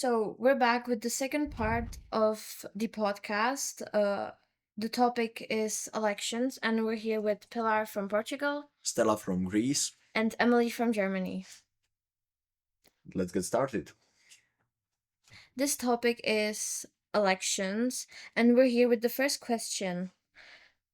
So we're back with the second part of the podcast. The topic is elections, and we're here with Pilar from Portugal Stella from Greece. and Emily from Germany. Let's get started. This topic is elections, and we're here with the first question.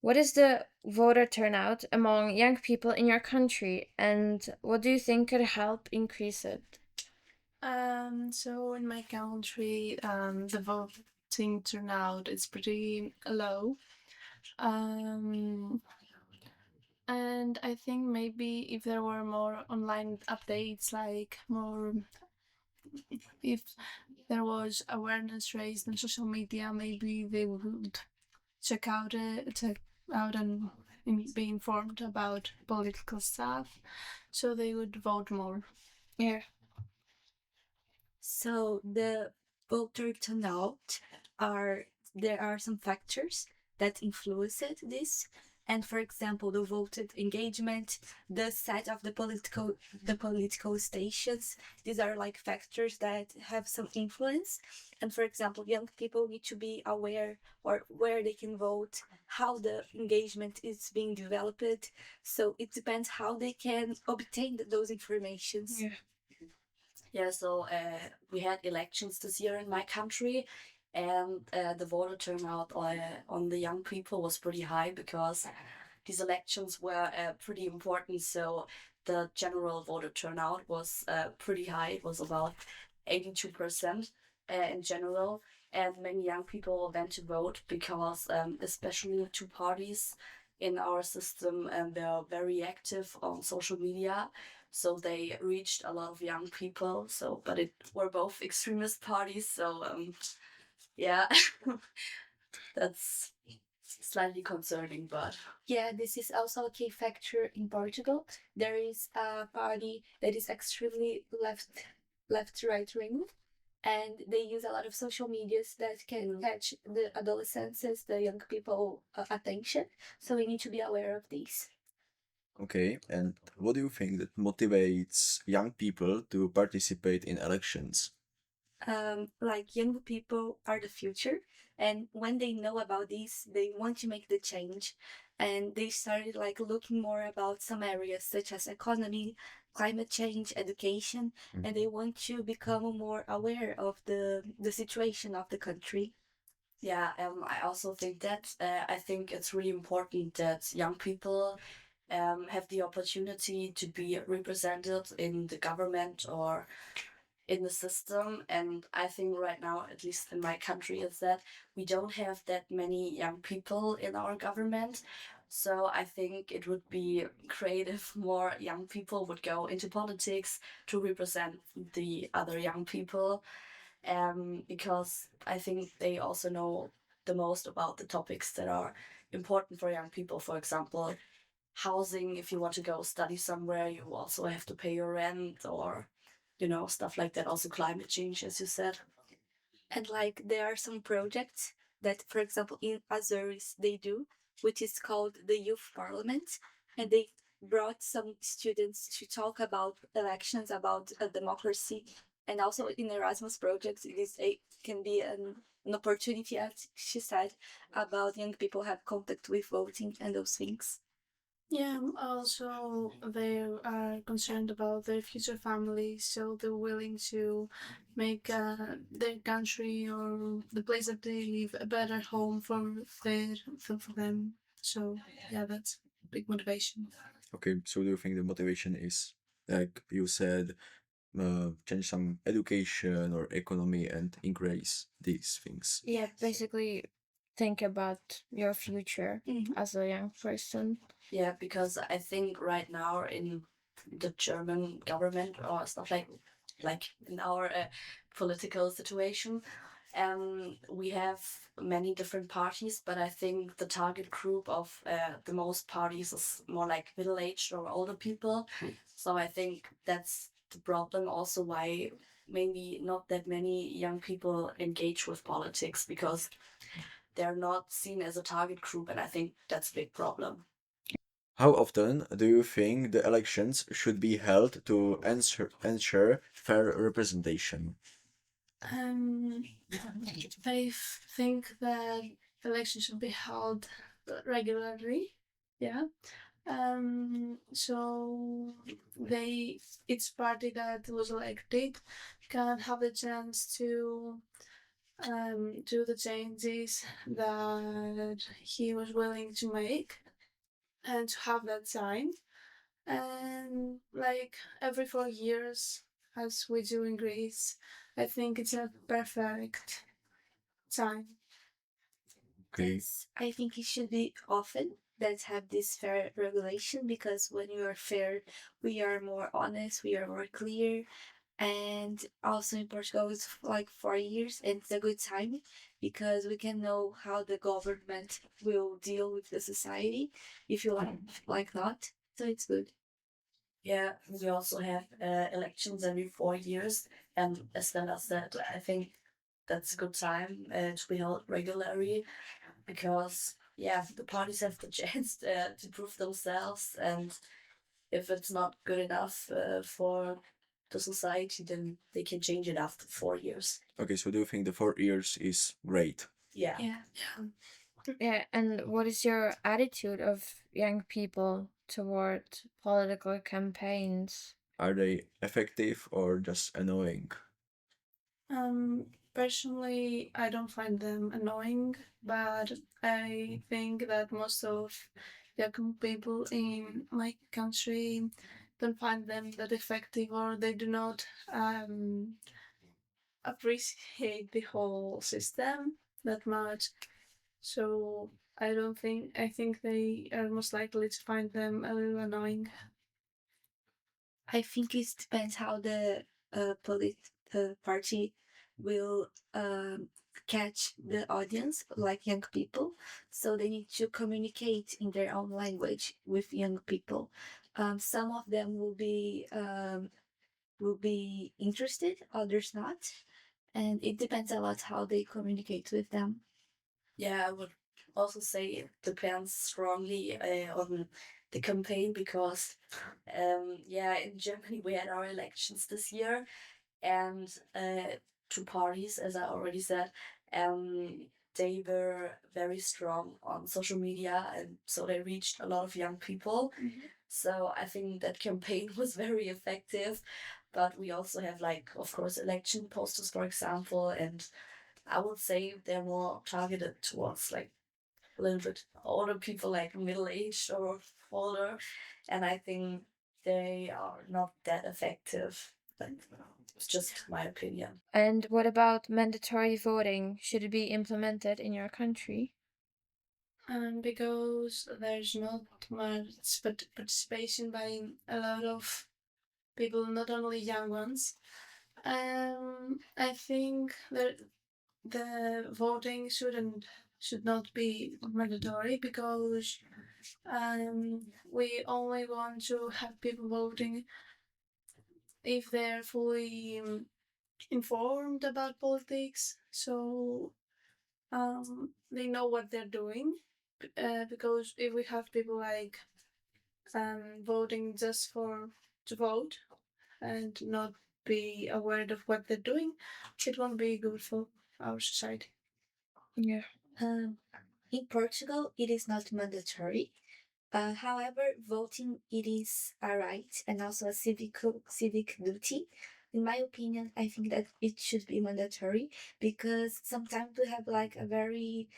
What is the voter turnout among young people in your country, and what do you think could help increase it? So in my country, the voting turnout is pretty low. And I think maybe if there were more online updates, like more, if there was awareness raised on social media, maybe they would check out and be informed about political stuff, so they would vote more. Yeah. So the voter turnout there are some factors that influence this. And for example, the voter engagement, the set of the political stations, these are like factors that have some influence. And for example, young people need to be aware or where they can vote, how the engagement is being developed. So it depends how they can obtain those informations. Yeah. Yeah, so we had elections this year in my country, and the voter turnout on the young people was pretty high because these elections were pretty important. So the general voter turnout was pretty high. It was about 82% in general, and many young people went to vote because especially the two parties in our system, and they're very active on social media. So they reached a lot of young people. But it were both extremist parties. So yeah, that's slightly concerning, but yeah, this is also a key factor in Portugal. There is a party that is extremely left right wing, and they use a lot of social medias that can catch the adolescents, the young people attention. So we need to be aware of these. Okay, and what do you think that motivates young people to participate in elections? Like young people are the future, and when they know about this, they want to make the change, and they started like looking more about some areas such as economy, climate change, education, and they want to become more aware of the situation of the country. yeah, I also think that I think it's really important that young people have the opportunity to be represented in the government or in the system. And I think right now, at least in my country, is that we don't have that many young people in our government. So I think it would be great if more young people would go into politics to represent the other young people, because I think they also know the most about the topics that are important for young people. For example, housing. If you want to go study somewhere, you also have to pay your rent, or stuff like that. Also climate change, as you said. And like there are some projects that, for example, in Azores they do, which is called the Youth Parliament, and they brought some students to talk about elections, about democracy, and also in Erasmus projects, can be an opportunity, as she said, about young people have contact with voting and those things. Yeah, also they are concerned about their future family, so they're willing to make their country or the place that they live a better home for them. So yeah, that's big motivation. Okay, so do you think the motivation is, like you said, change some education or economy and increase these things? Yeah, basically think about your future as a young person. Yeah, because I think right now in the German government or stuff like in our political situation, we have many different parties, but I think the target group of the most parties is more like middle-aged or older people. So I think that's the problem also why maybe not that many young people engage with politics, because they're not seen as a target group, and I think that's a big problem. How often do you think the elections should be held to ensure fair representation? Um, I think that elections should be held regularly. Yeah. So each party that was elected can have the chance to do the changes that he was willing to make and to have that time. And like every 4 years, as we do in Greece, I think it's a perfect time. Okay. Yes, I think it should be often that have this fair regulation, because when you are fair, we are more honest, we are more clear. And also in Portugal, it's like 4 years, and it's a good time because we can know how the government will deal with the society, if you like not. So it's good. Yeah, we also have elections every 4 years, and as Stella said, I think that's a good time to be held regularly because yeah, the parties have the chance to prove themselves, and if it's not good enough for the society, then they can change it after 4 years. Okay, so do you think the 4 years is great? Yeah. Yeah, and what is your attitude of young people toward political campaigns? Are they effective or just annoying? Personally, I don't find them annoying, but I think that most of young people in my country don't find them that effective, or they do not appreciate the whole system that much. So I think they are most likely to find them a little annoying. I think it depends how the party will catch the audience, like young people. So they need to communicate in their own language with young people. Some of them will be interested, others not, and it depends a lot how they communicate with them. Yeah, I would also say it depends strongly on the campaign because, yeah, in Germany we had our elections this year, and two parties, as I already said, they were very strong on social media, and so they reached a lot of young people. So I think that campaign was very effective. But we also have, like, of course, election posters, for example, and I would say they're more targeted towards like a little bit older people, like middle aged or older, and I think they are not that effective. Like, it's just my opinion. And what about mandatory voting? Should it be implemented in your country? Because there's not much participation by a lot of people, not only young ones. I think that the voting should not be mandatory because we only want to have people voting if they're fully informed about politics, so they know what they're doing. Because if we have people like voting just for to vote and not be aware of what they're doing, it won't be good for our society. Yeah. In Portugal, it is not mandatory. However, voting it is a right and also a civic duty. In my opinion, I think that it should be mandatory because sometimes we have like a very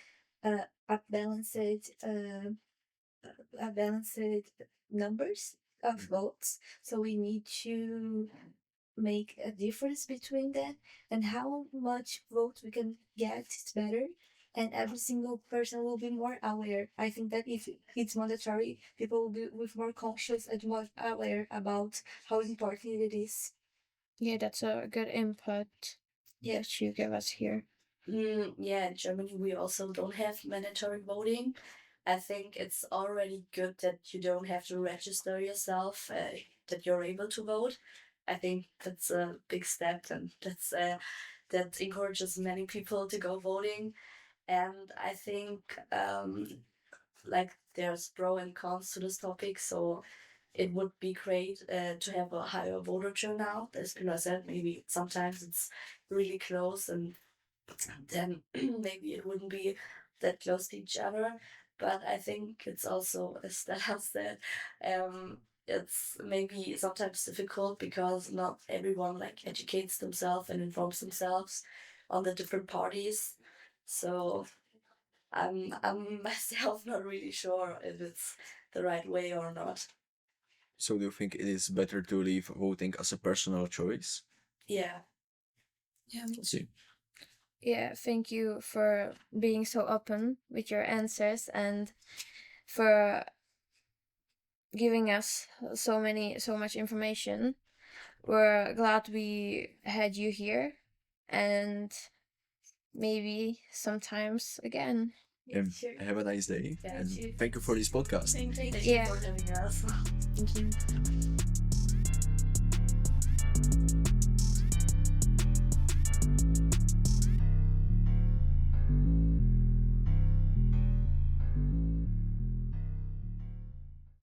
unbalanced numbers of votes, so we need to make a difference between them, and how much vote we can get is better, and every single person will be more aware. I think that if it's mandatory, people will be with more conscious and more aware about how important it is. Yeah, that's a good input that you give us here. Yeah, in Germany we also don't have mandatory voting. I think it's already good that you don't have to register yourself, that you're able to vote. I think that's a big step, and that encourages many people to go voting. And I think like there's pro and cons to this topic. So it would be great to have a higher voter turnout. As Pina said, maybe sometimes it's really close, and then maybe it wouldn't be that close to each other. But I think it's also, as Stella said, it's maybe sometimes difficult because not everyone like educates themselves and informs themselves on the different parties. So I'm myself not really sure if it's the right way or not. So do you think it is better to leave voting as a personal choice? Yeah. Yeah. Let's see. Yeah, thank you for being so open with your answers and for giving us so much information. We're glad we had you here, and maybe sometimes again. And have a nice day. Yeah, And you- thank you for this podcast. Thank you. Thank Yeah. you for having us. Thank you.